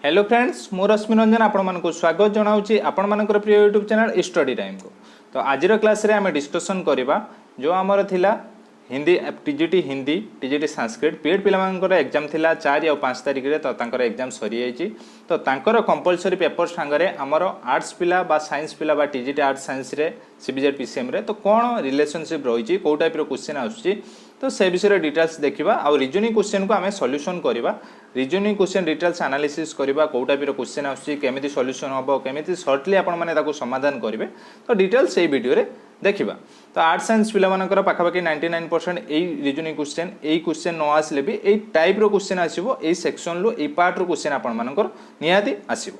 Hello friends मु रश्मि रंजन आपण को स्वागत जनाऊँगी आपण मानकर प्रिय यूट्यूब चैनल स्टडी टाइम को। तो आज क्लास रे आम डिस्कसन करवा जो आमर थिला हिंदी टीजीटी हिंदी टीजीटी संस्कृत पीएड पिलामानकर एग्जाम थिला 4 या 5 तारिख रे तो तांकर एग्जाम सरी जाइए। तो तांकर कंपलसरी पेपर सांगरे आमर आर्ट्स पिला बा साइंस पिला बा टीजीटी आर्ट्स साइंस रे सीबीजेड पीसीएम रे तो कौन रिलेशनशिप रही कौ टाइप क्वेश्चन आसुची तो से विषय डिटेल्स देखा आउ रिजनिंग क्वेश्चन को आम सॉल्यूशन करवा। रिजनिंग क्वेश्चन डिटेल्स एनालिसिस करवा कौ टाइप क्वेश्चन आसमी सॉल्यूशन हम केमी सर्टली आपको समाधान करेंगे तो डिटेल्स से वीडियो रे देखा। तो आर्ट्स साइंस पिला मानकर पाखापाखि 99% यही रिजनिंग क्वेश्चन यही क्वेश्चन न आसले भी यही टाइप क्वेश्चन आसो यही सेक्शन रु यही पार्ट क्वेश्चन आपंकर निहाती आसो।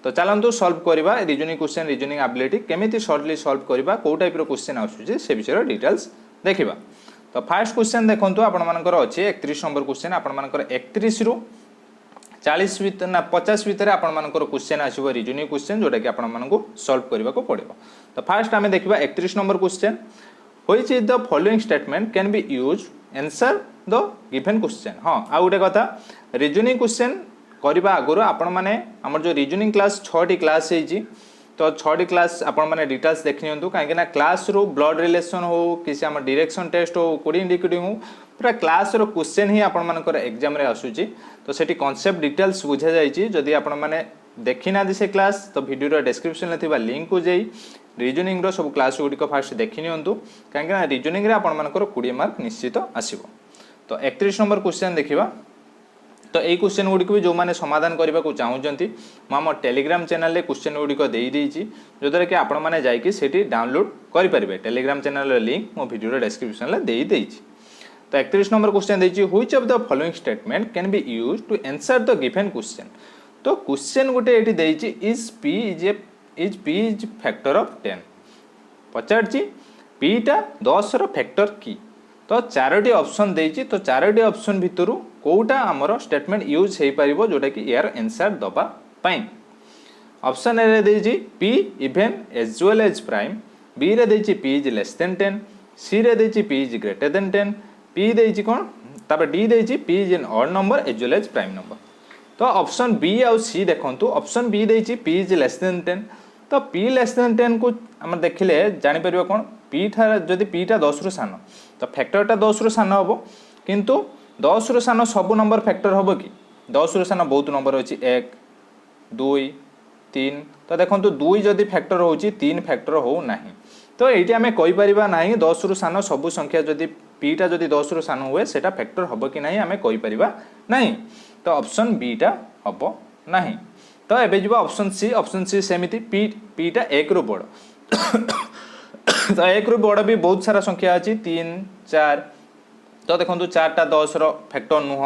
तो चलतु सॉल्व करवा रिजनिंग क्वेश्चन रिजनिंग एबिलिटी केमी सर्टली सॉल्व करवा कौ टाइप क्वेश्चन आसूँ से विषय डिटेल्स देखा। तो फास्ट क्वेश्चन देखो आपर अच्छे 31 नंबर क्वेश्चन आपर 31 रु 40 भर ना 50 भितर आपर क्वेश्चन आसो रिजनिंग क्वेश्चन जोटा कि आपको सॉल्व करने को पड़ो। तो फास्ट आम देखा 31 नंबर question which is the following statement can be use answer the given question. हाँ आ गोटे कथा रिजनिंग क्वेश्चन करने आगुरी आपण मैंने आम जो रिजनिंग क्लास 6टी क्लास है तो 6टी क्लास आपण मैंने डिटेल्स देखनी कहीं क्लास रू ब्लड रिलेशन हो किसी आम डायरेक्शन टेस्ट हो कोडिंग इंडिकेटिंग हो पूरा क्लास रो क्वेश्चन ही आपंकर एग्जाम रे आसूची। तो सेठी कॉन्सेप्ट डिटेल्स बुझा जाइए जदि आपण मैंने देखी ना से क्लास तो वीडियो डिस्क्रिप्शन में थिबा लिंक को जाई रिजनिंग रो सब क्लास गुड़िक फास्ट देखी नियंतु कहीं रिजनिंग रे आपंकर 20 मार्क निश्चित आसीबो। तो 31 नंबर क्वेश्चन देखिबा। तो यही क्वेश्चन गुड़िक भी जो मैंने समाधान करने को चाहूँगी मुझे टेलीग्राम चैनल रे क्वेश्चन गुड़िक देदेजी जो द्वारा कि आपण मैंने जाकि डाउनलोड करेंगे। टेलीग्राम चैनल लिंक मो वीडियो डिस्क्रिप्शन में देदेजी। तो 31 नंबर क्वेश्चन देछि which of the following statement can be use to answer the given question. तो क्वेश्चन गोटे ये देछि is P is factor of 10 पचारछि पी टा 10 रो फैक्टर की। तो 4टी ऑप्शन देछि तो 4टी ऑप्शन भितरु कोटा आमर स्टेटमेंट यूज हो पार जोटा कि यार आंसर दबा पाई। ऑप्शन ए रे देछि P even as well as prime B रे देछि P is less than 10 C रे देछि P is greater than 10 P देछि कोन तापर डी देछि P is an odd number as well as prime number. तो ऑप्शन बी आउ सी देखंतु ऑप्शन बी देछि पी इज लेस देन 10 तो पी लेस देन 10 को हम देखिले जानि परिबा कोन पी था जदि पी टा 10 रु सान तो फैक्टरटा 10 रु सान हबो किंतु 10 रु सान सब नंबर फैक्टर हबो कि 10 रु सान बहुत नंबर अछि 1 2 3 तो देखंतु 2 जदि फैक्टर होछि 3 फैक्टर हो नाही। तो एठी हमें कहि परिबा नाही 10 रु सान सब संख्या जदि पी टा जदि 10 रु सान हुए सेटा फैक्टर हबो कि नाही हमें कहि परिबा नाही। तो ऑप्शन बी टा हबो नाही। तो एबे जिबा ऑप्शन सी सेमिति पी टा 1 रु बड़ तो 1 रु बड़ भी बहुत सारा संख्या अछि 3 4 तो देखो 4 टा 10 रो फैक्टर नुह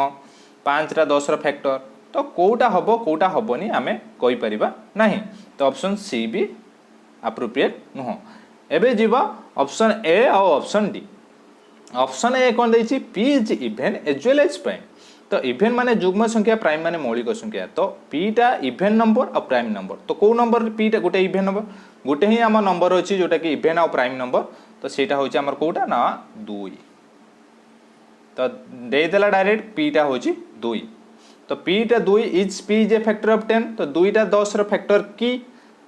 5 टा 10 रो फैक्टर तो कोटा हबो कोटा हबोनी आमे कहि परिबा नाही। तो ऑप्शन सी भी अप्रोप्रिएट नुह। एबे जीवा ऑप्शन ए और ऑप्शन डी। ऑप्शन ए कोन दैछि P is even as well as prime. तो इवन माने जुग्म संख्या प्राइम माने मौलिक संख्या तो पी टा इवन नंबर और प्राइम नंबर तो को नंबर पी टा गोटे इवन नंबर गोटे ही आम नंबर अच्छी जोटा कि इवन और प्राइम नंबर तो सेटा होछि हमर कोटा ना 2 तो देदेला डायरेक्ट पी टा होछि 2 तो पी टा 2 is P is a factor of 10 तो 2 टा 10 रो फैक्टर की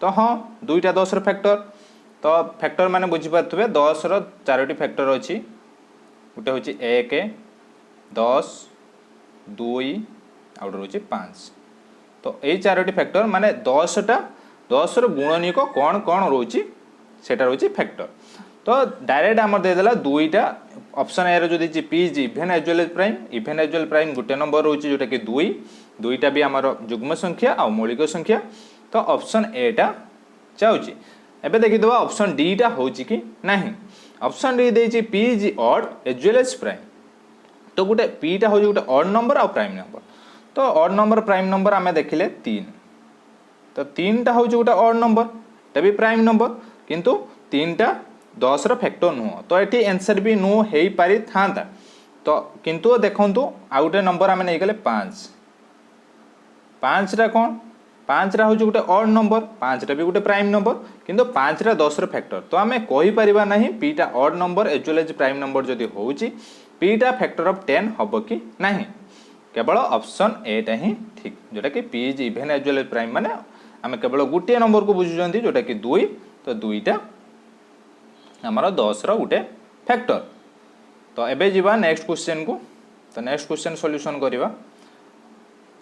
तो हाँ 2 टा 10 रो फैक्टर तो फैक्टर माने बुझी पारथुबे 10 रो 4टी फैक्टर अछि गोटे होछि 1 10 2 आउट रोचे 5 तो यही 4टी फैक्टर माने 10 टा 10 रो गुणनीयक कौन कौन रोची सेटा रोची फैक्टर। तो डायरेक्ट आम देदेला 2टा ऑप्शन ए जो देछि P is even as well as prime गोटे नंबर रोची जोटा कि 2टा भी आमर जुग्म संख्या आ मौलिक संख्या। तो ऑप्शन ए टा चाहूची एबे देखि दबा ऑप्शन डी टा होची कि नाही। ऑप्शन डी देछि P is odd as well as prime तो गोटे पी टा हो गोटे ऑड नंबर और प्राइम नंबर तो ऑड नंबर प्राइम नंबर आमे देखिले 3 तो 3 टा हो गोटे ऑड नंबर ता भी प्राइम नंबर किंतु 3 टा 10 रो फैक्टर नुह तो एटी आंसर भी नो हेई पारि थांता। तो किंतु देखंतु आ गोटे नंबर आमे नै गले 5 रा कोन 5 रा हो गोटे ऑड नंबर 5 टा भी गोटे प्राइम नंबर किंतु 5 रा 10 रो फैक्टर तो आमे कहि परिबा नाही पी टा odd number as well as prime number जदी होउची पी टा फैक्टर ऑफ 10 हबो कि नाही। केवल ऑप्शन एटा ही ठीक जोटा कि P is even as well as prime माने आम केवल गोटे नंबर को बुझुचंती जोटा कि 2 तो 2टा आमर 10 रो गोटे फैक्टर। तो एबे जीवा नेक्स्ट क्वेश्चन को। तो नेक्स्ट क्वेश्चन सॉल्यूशन करवा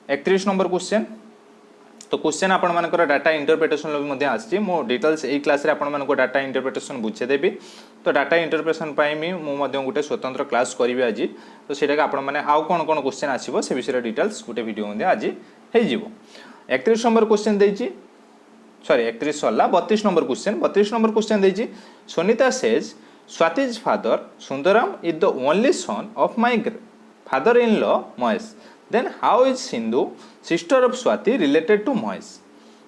31 नंबर क्वेश्चन। तो क्वेश्चन आपण मानकर डाटा इंटरप्रिटेशन आसी मो डिटेल्स यही क्लास रे आपण मानको डाटा इंटरप्रिटेशन बुझेदेवी। तो डाटा इंटरप्रिटेशन पाई मु गोटे स्वतंत्र क्लास करी आज। तो सेटा आपण माने आउ कोन कोन क्वेश्चन आसीबो से विषय डिटेल्स गोटे वीडियो मध्ये आज हे जीवो। 31 नंबर क्वेश्चन देछि सॉरी 31 सरला 32 नंबर क्वेश्चन। 32 नंबर क्वेश्चन देछि Sunita says Swati's father Sundaram is the only son of my father in law Mahesh then how is Sindhu sister of Swati related to Mahesh.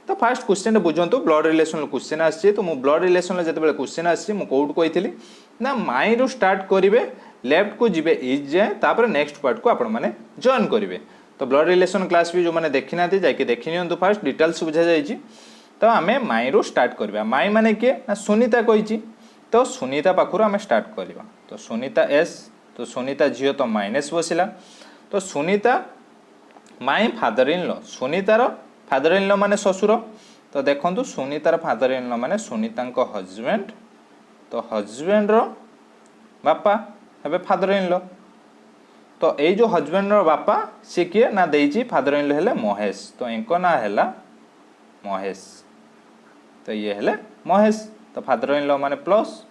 तो फर्स्ट क्वेश्चन बुझंतु ब्लड रिलेशन क्वेश्चन आछि। तो मु ब्लड रिलेशन जते बेले क्वेश्चन आछि मु कोड कहितली ना माई रु स्टार्ट करिवे लेफ्ट को जिवे इज जाए तापर नेक्स्ट पार्ट को आपण माने जॉइन करिवे। तो ब्लड रिलेशन क्लास भी जो माने देखि नाथि जाय के देखि नियंतु फर्स्ट डिटेल्स बुझा जायछि। तो आमे माई रु स्टार्ट करबा माई माने के ना सुनीता कहिछि। तो सुनीता पाखुर आमे स्टार्ट करबा। तो सुनीता एस तो सुनीता झियो तो माइनस बसिला। तो Sunita my father in law सुनीतार फादर इन लॉ माने ससुर। तो देखंतु सुनीतार फादर इन लॉ माने सुनीतांको हस्बैंड। तो हस्बैंड रो बापा हेबे फादर इन लॉ। तो ए जो हस्बैंड रो बापा से किए ना देइछि फादर इन लॉ हेले महेश। तो एंको ना हेला महेश। तो ये हेले महेश। तो फादर इन लॉ माने प्लस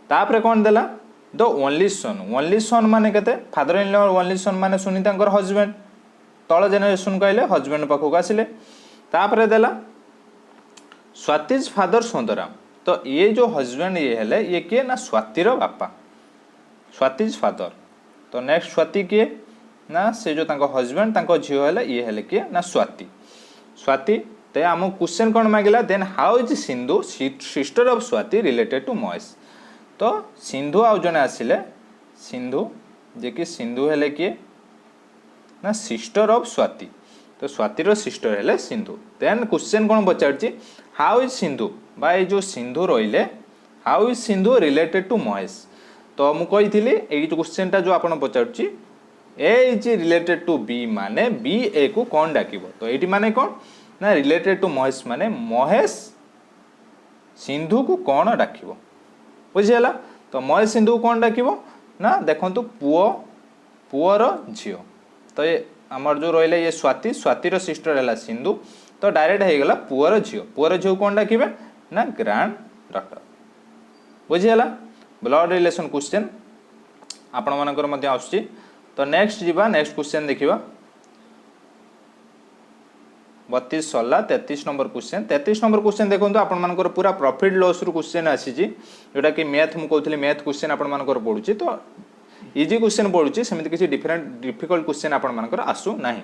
तापरे कोन देला द ओनली सन माने केते father in law only son माने सुनीतांकर हस्बैंड तळ जेनरेशन कहले हस्बैंड पाखो आसिले। तापरे देला स्वातिज फादर सुंदराम। तो ये जो हस्बैंड ये हेले ये किए ना स्वातिर बापा स्वातिज फादर। तो नेक्स्ट स्वाति किए ना से जो तांको हस्बैंड तांको झियो हेले ये हेले किए ना स्वाति। तो आम क्वेश्चन कौन मांगला then how is Sindhu sister of Swati related to Mahesh. तो सिंधु आउ जने आसिले सिंधु जे कि सिंधु हेले किए ना सिस्टर ऑफ स्वाति। तो स्वातिर सिस्टर हेले सिंधु। देन क्वेश्चन कौन पचारछि हाउ इज सिंधु बाय जो सिंधु रहिले how is Sindhu related to Mahesh. तो मु कहिथिली एई जो क्वेश्चन टा जो आपण पचारछि A is related to B माने बी ए को कौन डाकिबो। तो एटी माने कौन ना रिलेटेड टू महेश माने महेश सिंधु को कौन डाकिबो बुझिला। तो महेश सिंधु को कौन डाकिबो ना देखंतु पुअर झियो। तो ये आमर जो रहिले ये स्वातिर सिस्टर हैला सिंधु। तो डायरेक्ट हे गेला पुअर झियो कौन डाकिबे ना ग्रैंड डॉटर बुझिला। ब्लड रिलेशन क्वेश्चन आपण मानकर मध्ये आछि। तो नेक्स्ट जीवा नेक्स्ट क्वेश्चन देखिबा 32 सरला 33 नंबर क्वेश्चन। 33 नंबर क्वेश्चन देखो आपण मानकर पूरा प्रॉफिट लॉस रु क्वेश्चन आसी जोटा कि मैथ मु कहथले मैथ क्वेश्चन आपण मानकर पढुची। तो इजी क्वेश्चन पढुची सेमिति किछि डिफिकल्ट क्वेश्चन आपण मानकर आसु नाही।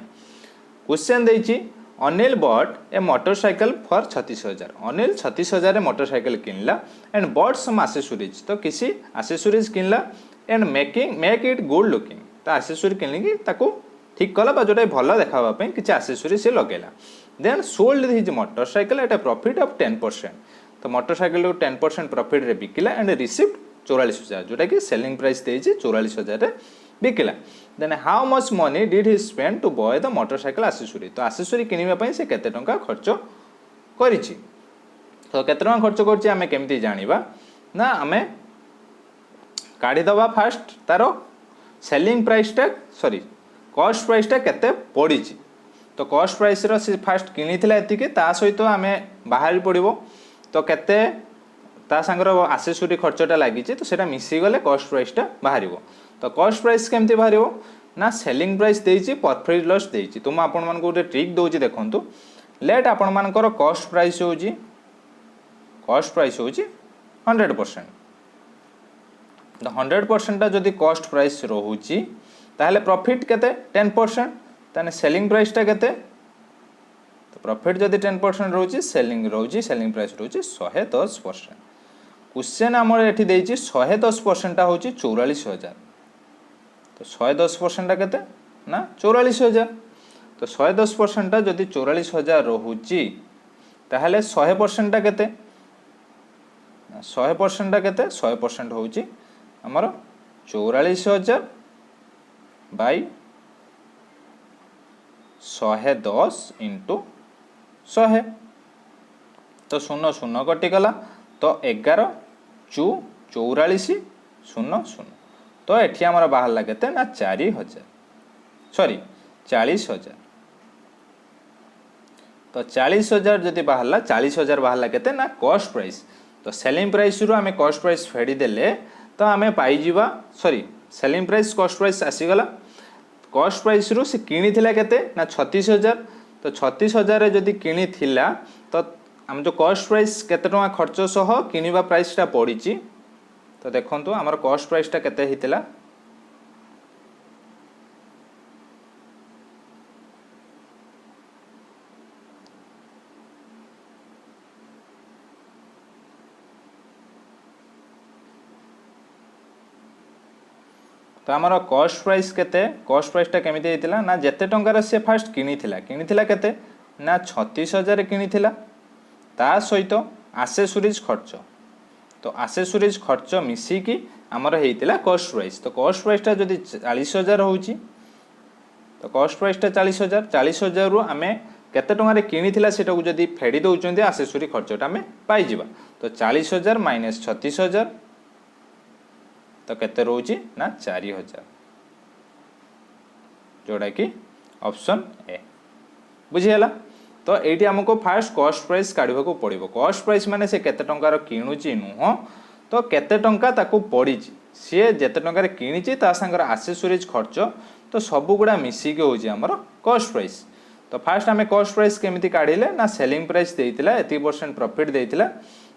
क्वेश्चन देछि Anil bought a motorcycle for 36,000। Anil 36,000 रे मोटरसाइकिल किनला एंड बॉट सम एक्सेसरीज। तो किसी एक्सेसरीज किनला and make it good looking. तो एक्सेसरी किनली ताको ठीक कला बा जोटा भल देखावा पई किछि एक्सेसरी से लगेला। Then sold his motorcycle at a profit of 10%। तो मोटरसाइकिल को 10% प्रॉफिट रे बिकिला एंड रिसीव्ड 44,000 जोटा कि सेलिंग प्राइस देछि 44,000 रे बिकिला। Then how much money did he spend to buy the motorcycle accessory. तो एक्सेसरी किनिबा पई से केते टंका खर्च करिछि। तो केते टंका खर्च करछि हमें केमति जानिबा ना हमें काढी दबा फास्ट तारो सेलिंग प्राइस टा सॉरी कॉस्ट प्राइस टा केते पड़ीछि। तो कॉस्ट प्राइस रो से फास्ट किनिथिला एतिके ता सहित आमे बाहर पड़िबो। तो केते ता संगर एक्सेसरी खर्चटा लागिछि तो सेटा मिसी गले कॉस्ट प्राइस टा बाहरिबो। तो कॉस्ट प्राइस केमति बाहरिबो ना सेलिंग प्राइस देछि प्रॉफिट लॉस देछि। तो म आपन मान को गोटे ट्रिक दोछि देखंतु लेट आपन मानकर कॉस्ट प्राइस होछि 100%। तो 100% टा जदि कॉस्ट प्राइस रहुछि ताहले प्रॉफिट केते 10%। ताने सेलिंग प्राइस टा केते तो प्रॉफिट जदि 10% रहउछि सेलिंग प्राइस रहउछि 110%। क्वेश्चन हमर एठी देछि 110% टा होछि 44,000। तो 110% टा केते ना 44,000। तो 110% टा जदि 44,000 रहउछि ताहले 100% टा केते 100% टा केते 100% होछि हमर 44,000 बाई 110 इंटू 100 तो 0 0 कटिगला तो 11 चु 44 0 0 तो एठी आमर बाहर केते ना 4000 सॉरी 40,000 तो 40,000 जदि बाहरला 40,000 बाहरला केते ना कॉस्ट प्राइस तो सेलिंग प्राइस रु आमे कॉस्ट प्राइस फेडी देले तो आमे पाई जिबा sorry selling price cost price आसीगला कॉस्ट प्राइस रु से किनी थिला केते ना 36,000 तो 36,000 रे जदि किनी थिला तो हम जो कॉस्ट प्राइस केते टका खर्च सह किनिबा प्राइस टा पड़ीची तो देखंतु हमर कॉस्ट प्राइस टा केते हितिला तो आमर कॉस्ट प्राइस केते कॉस्ट प्राइस टा केमिति हेतिला ना जेते टंकार से फास्ट किनिथिला केते ना 36,000 किनिथिला ता सहित एसेसरीज खर्च तो एसेसरीज खर्च मिसिकी आमर हेतिला कॉस्ट प्राइस तो कॉस्ट प्राइस टा जदि 40,000 होउची तो कॉस्ट प्राइस टा 40,000 40,000 रु आमे केते टंका रे किनिथिला सेटा को जदि फेडी दउचंदी एसेसरी खर्चटा आमे पाई जिबा तो 40,000 माइनस 36,000 तो केते रोची ना 4,000 जोड़ा कि ऑप्शन ए बुझीला तो एटी हमको फास्ट कॉस्ट प्राइस काढिबा को पड़िबो कॉस्ट प्राइस माने से केते टंकार किणुची नुह तो केते टंका ताको पड़ीची से जेते टंकार किणीची ता संगर एसेसरीज खर्च तो सब गुडा मिसी के होची हमर कॉस्ट प्राइस तो फास्ट हमें कॉस्ट प्राइस केमिति काढिले ना सेलिंग प्राइस देइतिला 80% प्रॉफिट देइतिला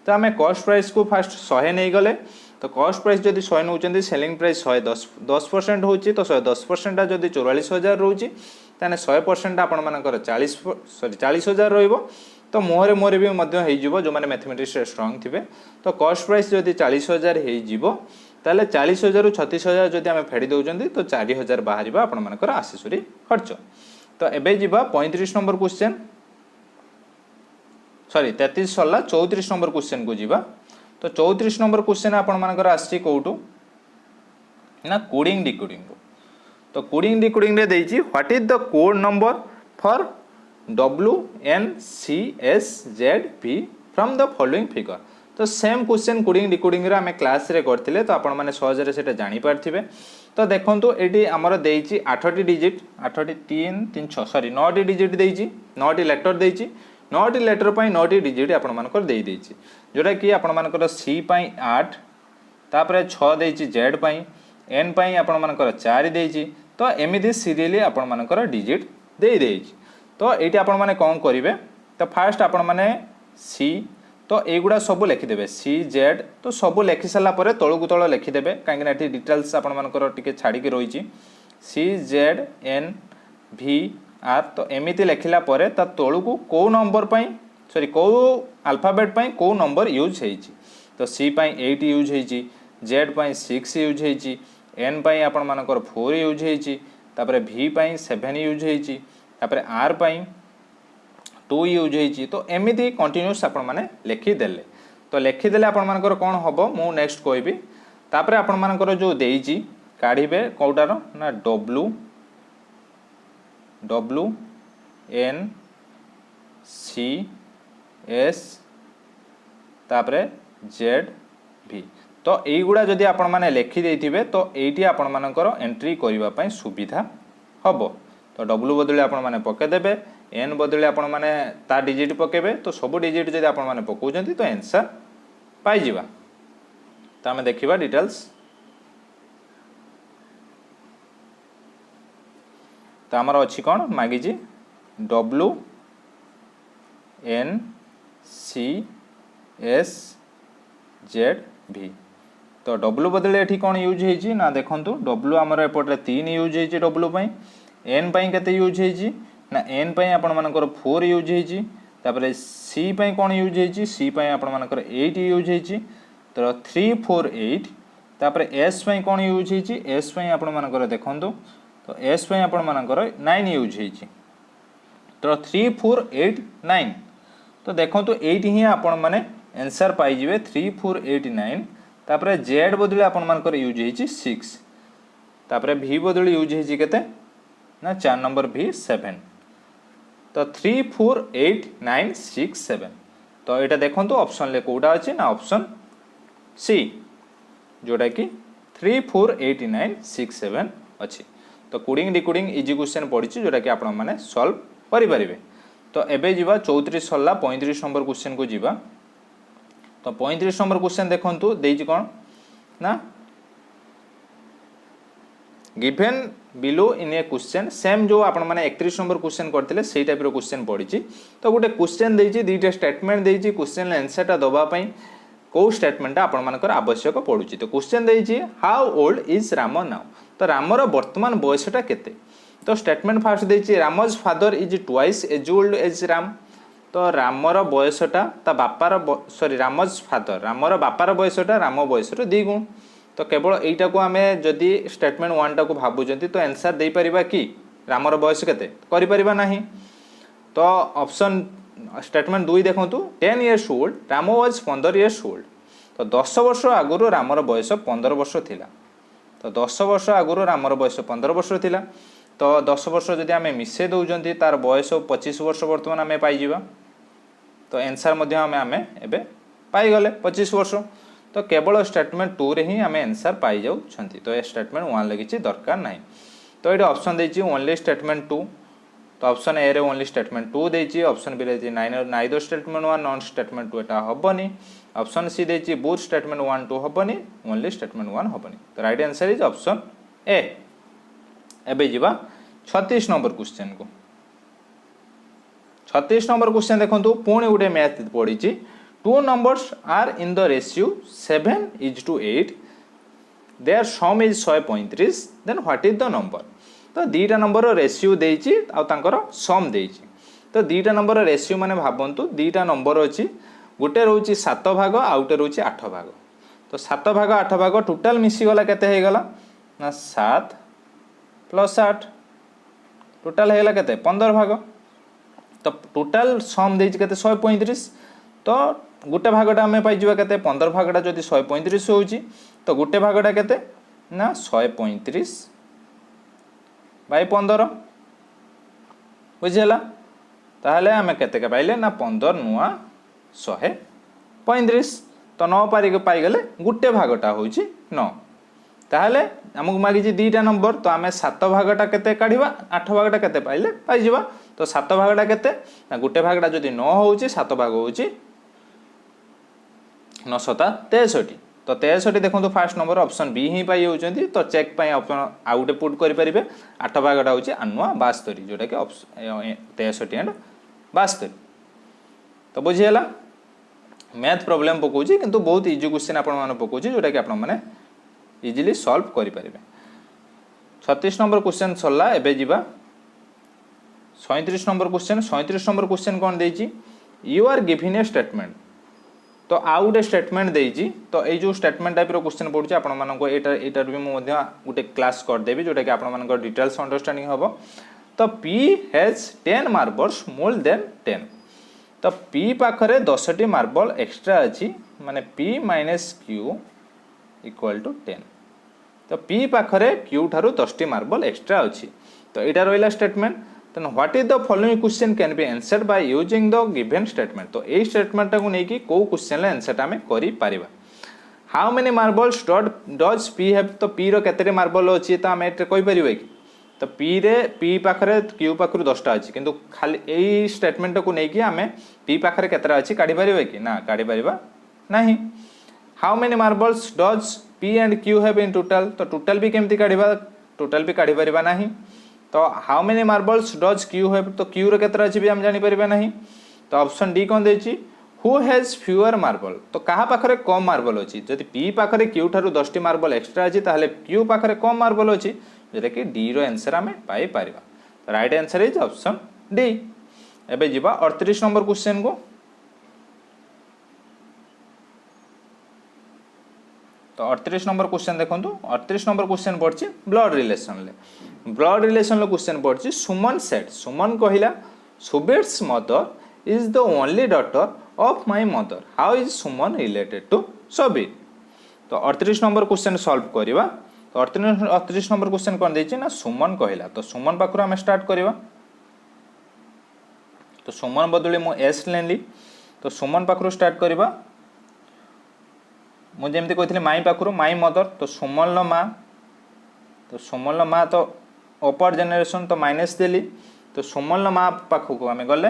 तो हमें कॉस्ट प्राइस को फास्ट 100 नहीं गले तो कॉस्ट प्राइस जदि 100 नउचंदी सेलिंग प्राइस 10% होची तो 10% जदि 44,000 रोची ताने 100% आपण मानकर 40,000 रहइबो तो मोहरे भी मध्य हेइ जिवो जो माने मैथमेटिक्स रे स्ट्रांग थिबे तो कॉस्ट प्राइस जदि 40,000 हेइ जिवो ताले 40,000 रु 36,000 जदि हमें फेडी दउचंदी तो 4,000 बाहरिबा आपण मानकर एसेसरी खर्च तो एबे जिबा 35 नंबर क्वेश्चन सॉरी 33 सरला 34 नंबर क्वेश्चन को जिबा तो 34 नंबर क्वेश्चन आपण मानकर आसी कोटू ना कोडिंग डिकोडिंग तो कोडिंग डिकोडिंग रे देइची what is the code number for WNCSZP from the following figure तो सेम क्वेश्चन कोडिंग डिकोडिंग रे हमें क्लास रे करथिले तो आपण माने सहज रे सेटा जानि पारथिबे तो देखंतु एटी हमर देइची 8टी डिजिट 8टी 3 3 6 सॉरी 9टी डिजिट देइची 9टी लेटर देइची 9टी लेटर पई 9टी डिजिट आपण मानकर देइ देइची जोटा कि आपण मानकर C पई 8 तापरे 6 देइची Z पई N पई आपण मानकर 4 देइची तो एमिति सीरियली आपण मानकर डिजिट देइ देइची तो एटी आपण माने कोन करिवे तो फास्ट आपण माने C तो एगुडा सब लिखि देबे CZ तो सब लिखि सला परे तळु को तळ लिखि देबे काहे कि एटी डिटेल्स आपण मानकर टिके छाडी के रहिची CZNVR तो एमिति लिखिला परे ता तळु को नंबर पई सॉरी को अल्फाबेट पई को नंबर यूज हेची तो C पई 8 यूज हेची Z पई 6 यूज हेची N पई आपण मानकर 4 यूज हेची तापरे V पई 7 यूज हेची तापरे R पई 2 यूज हेची तो एमिति कंटीन्यूअस आपण माने लिखि देले तो लिखि देले आपण मानकर कोन हबो मु नेक्स्ट कहबी तापरे आपण मानकर जो देइची काढिबे कोटार ना W N C S तापरे Z V तो एई गुडा जदि आपण माने लिखि देथिबे तो एइटी आपण मानकर एंट्री करिवा पई सुविधा हबो तो W बदले आपण माने पके देबे N बदले आपण माने ता डिजिट पकेबे तो सब डिजिट जदि आपण माने पकोजंती तो आंसर पाई जिबा तो हम देखिबा डिटेल्स तो हमर अछि कोन मागी जी W N C S Z V तो W बदले एठी कोन यूज हेची ना देखंतु W हमर एपटरे 3 यूज हेची W पई N पई केते यूज हेची ना N पई आपण मानकर 4 यूज हेची तापरे C पई कोन यूज हेची C पई आपण मानकर 8 यूज हेची तो 3 4 8 तापरे S पई कोन यूज हेची S पई आपण मानकर देखंतु तो S पई आपण मानकर 9 यूज हेची तो 3 4 8 9 तो देखंतु 8 ही आपण माने आंसर पाई जिवे 3 4 8 9 तापरे Z बदले आपण मानकर यूज हेची 6 तापरे V बदले यूज हेची केते ना 4 नंबर V 7 तो 3 4 8 9 6 7 तो यहाँ देखो ऑप्शन ले कौटा अच्छी ना ऑप्शन सी जोटा कि 3 4 8 9 6 7 अच्छी। तो कोडिंग डिकोडिंग इजी क्वेश्चन पड़ी जोटा कि आपण मैंने सॉल्व करें। तो एबे जीवा 34 सरला 35 नंबर क्वेश्चन को जीवा। तो 35 नंबर क्वेश्चन देखंतु देइछि कोन ना given below in A question same जो आपण माने 31 नंबर क्वेश्चन करथिले सेही टाइप रो क्वेश्चन पड़िछि। तो गोटे क्वेश्चन देइछि दुईटा स्टेटमेंट देइछि क्वेश्चन आंसरटा दबा पई को स्टेटमेंट आपण मानकर आवश्यक पड़ुछि। तो क्वेश्चन देइछि how old is Ram now. तो रामर वर्तमान बयसटा केते। तो स्टेटमेंट फास्ट देइछि Ram's father is twice as old as Ram. तो रामर बयसटा ता बापार सॉरी रामज फादर रामर बापार बयसटा राम बयसर 2 गुण। तो केवल एटा को आमे जदि स्टेटमेंट 1 टा को भाबुजंती तो आंसर देई परिबा कि रामर बयस केते करि परिबा नाही। तो ऑप्शन स्टेटमेंट 2 देखंतु 10 years old Ram was 15 years old. तो 10 वर्ष आगुरु रामर बयस 15 वर्ष थिला। तो 10 वर्ष आगुरु रामर बयस 15 वर्ष थिला। तो 10 वर्ष जदि आमे मिसे दउजंती तार बयस 25 वर्ष वर्तमान आमे पाई जिबा। तो आंसर मध्य आमे एबे पाई गले 25 वर्ष। तो केवल स्टेटमेंट 2 रे ही आमे आंसर पाई जाउ छंती। तो ए स्टेटमेंट 1 लगिछि दरकार नाही। तो एटा ऑप्शन देछि ओनली स्टेटमेंट 2। तो ऑप्शन ए रे ओनली स्टेटमेंट 2 देछि। ऑप्शन बी रे नाइदर स्टेटमेंट 1 नॉन स्टेटमेंट 2 एटा हबनी। ऑप्शन सी देछि बोथ स्टेटमेंट 1 2 हबनी ओनली स्टेटमेंट 1 हबनी। तो right answer is option A. एबे जीवा 36 नंबर क्वेश्चन को। 36 नंबर क्वेश्चन देखंतु पुणी उडे math पड़ीची। 2 numbers are in the ratio 7:8 their sum is 135 then what is the number। तो दीटा नंबर रेशियो देइची आ तांकर सम देइची। तो दीटा नंबर रेशियो माने भाबंतु दीटा नंबर अछि गोटे रहउची 7 भाग आ गोटे रहउची 8 भाग। तो 7 भाग 8 भाग टोटल मिसी गला केते हे गला ना 7 + 8 टोटल हे गला केते 15 भाग। तो टोटल सम देइची केते 135। तो गोटे भागटा आमे पाई जिबा केते 15 भागटा जदि 135 होउची तो गोटे भागटा केते ना 135 बाय 15 बुझिला। ताहले आमे केते के पाइले ना 15 नुआ 135। तो 9 पाई गले गोटे भागटा होउची 9। ताहले हमकु मागी जी दीटा नंबर। तो आमे 7 भागटा केते काढिबा 8 भागटा केते पाइले पाई जिबा। तो 7 भागटा केते ना गोटे भागटा जदि 9 होउची 7 भाग होउची 9 7 63। तो 63 देखो फास्ट नंबर ऑप्शन बी ही पाई होउचंती। तो चेक पाई ऑप्शन आउटे पुट करि परिबे 8 भागटा होउची 72 जोटा कि 63 एंड 72। तो बुझियला मैथ प्रॉब्लम पकोची किंतु बहुत इजी क्वेश्चन आपण माने पकोची जोटा कि आपण माने इजीली सॉल्व करि परिबे। 36 नंबर क्वेश्चन सरला। एबे जीवा 37 नंबर क्वेश्चन। 37 नंबर क्वेश्चन कोन देइची you are given a statement. तो आउ गोटे स्टेटमेंट देइची। तो ए जो स्टेटमेंट टाइप रो क्वेश्चन पड़ुची आपण मानको एटा भी मु मध्य गोटे क्लास कर देबी जोटा कि आपण मानको डिटेल्स अंडरस्टैंडिंग हबो। तो P has 10 marbles more than 10। तो P पाखरे 10 टी मार्बल एक्स्ट्रा अछि माने P - Q = 10। तो P पाखरे Q ठारू 10 टी मार्बल एक्स्ट्रा अछि। तो एटा रोइला statement. then what is the following question can be answered by using the given statement। तो ए स्टेटमेंट को नेकी को क्वेश्चन ले आंसर आमे करि परिबा। How many marbles does P have. तो P रो केते मार्बल अछि त आमे एटे कहि परिबे कि। तो P पाखरे Q पाखरु 10 टा अछि किंतु खाली ए स्टेटमेंट को नेकी आमे P पाखरे केतेरा अछि काढि परिबे कि ना काढि परिबा नाही। How many marbles does P and Q have in total. तो टोटल भी केमती काढिबा टोटल भी काढि परिबा नाही। तो how many marbles does Q have. तो Q रो केतरा अछि भी हम जानि परिबा नाही। तो ऑप्शन डी कोन देछि हु हैज फ्यूअर मार्बल। तो कहा पाखरे कम मार्बल अछि जदि P पाखरे Q ठारू 10 टी मार्बल एक्स्ट्रा अछि ताहले Q पाखरे कम मार्बल अछि जेटा कि डी रो आंसर हमें पाई परिबा। तो right answer is option D. एबे जिबा 38 नंबर क्वेश्चन को। तो 38 नंबर क्वेश्चन देखंतु। 38 नंबर क्वेश्चन पड़छि ब्लड रिलेशन ले। ब्लड रिलेशन लो क्वेश्चन पड़छि सुमन सेड। सुमन कहिला Subir's mother is the only daughter of my mother. How is Suman related to Subir. तो 38 नंबर क्वेश्चन सॉल्व करिवा। तो 38 नंबर क्वेश्चन कोन देछि ना सुमन कहिला। तो सुमन पाखरु हम स्टार्ट करिवा। तो सुमन बदले मु एस लेली तो सुमन पाखरु स्टार्ट करबा मु जेमती कहथिले माई पाखरु माई मदर तो सुमन लो माँ तो अपर जनरेशन तो माइनस देली तो सुमन लो माँ पाखकु आमे गले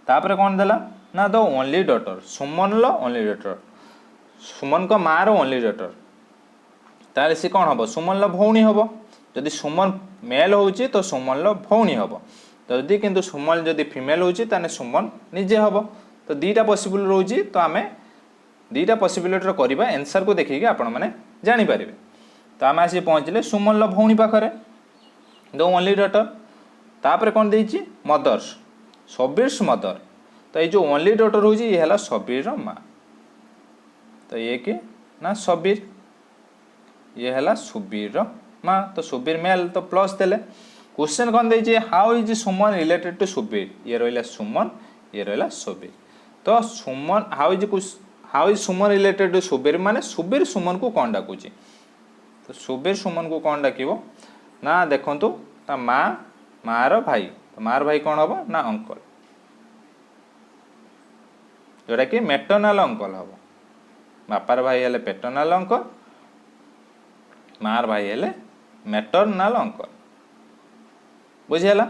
तापर कौन देला ना द ओनली डॉटर सुमन लो ओनली डॉटर सुमन को माँ रो ओनली डॉटर ताले सी कौन हबो सुमन लो भौणी हबो जदि सुमन मेल होउची तो सुमन लो भौणी हबो जदि किंतु सुमन जदि फीमेल होउची ताने सुमन निजे हबो तो दीटा पॉसिबल रहउची तो आमे दीटा पॉसिबिलिटी करबा आंसर को देखिके आपण माने जानि परिबे तो आमे आसी पहुँचले सुमन लो भौणी पाखरे द ओनली डॉटर तापर कौन देइची मदर्स सबीर्स मदर तो ये जो ओनली डॉटर होउची ये हला सबीर माँ तो ये कि ना सबीर ये हला सुबीर माँ तो सुबीर मेल तो प्लस देले क्वेश्चन कौन देइची how is Suman related to Subir ये रहिला सुमन ये रहिला सुबीर तो Suman how is Suman related to Subir माने सुबीर सुमन को कौन डाकुची तो सुबीर सुमन को कौन डाकिबो ना देखंतु ता माँ रो भाई तो माँ रो भाई कौन हबो ना अंकल जोटा कि मेटर्नाल अंकल हम बापार भाई हेले पेटर्नाल अंकल मार भाई हेले मेटर्नाल अंकल बुझीगला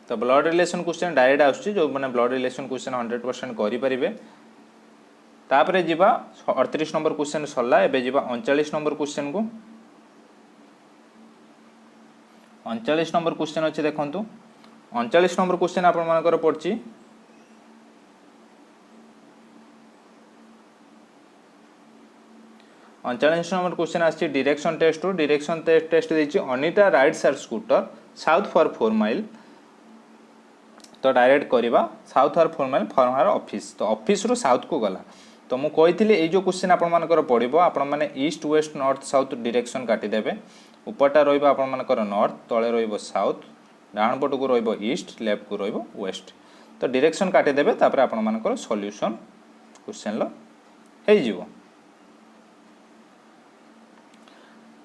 तो ब्लड रिलेशन क्वेश्चन डायरेक्ट आसुची जो मैंने ब्लड रिलेशन क्वेश्चन 100% करि परिबे तापरे जीवा 38 नंबर क्वेश्चन सरला एबे जीवा 39 नंबर क्वेश्चन को 39 नंबर क्वेश्चन अच्छे देखंतु 39 नंबर क्वेश्चन आपण मानकर पड़ची 39 नंबर क्वेश्चन आछि डायरेक्शन टेस्ट देछि Anita rides her scooter south for 4 mile तो डायरेक्ट करबा south for 4 mile from her office तो ऑफिस रो साउथ को गला तो मु कहिथिले ए जो क्वेश्चन आपण मानकर पड़िबो आपण माने east west north south direction काटी देबे ऊपरटा रहइबो आपण मानकर नॉर्थ तळे रहइबो साउथ डाण पट को रहइबो ईस्ट लेफ्ट को रहइबो वेस्ट तो डायरेक्शन काटी देबे तापर आपण मानकर सॉल्यूशन क्वेश्चन लो हे जीवो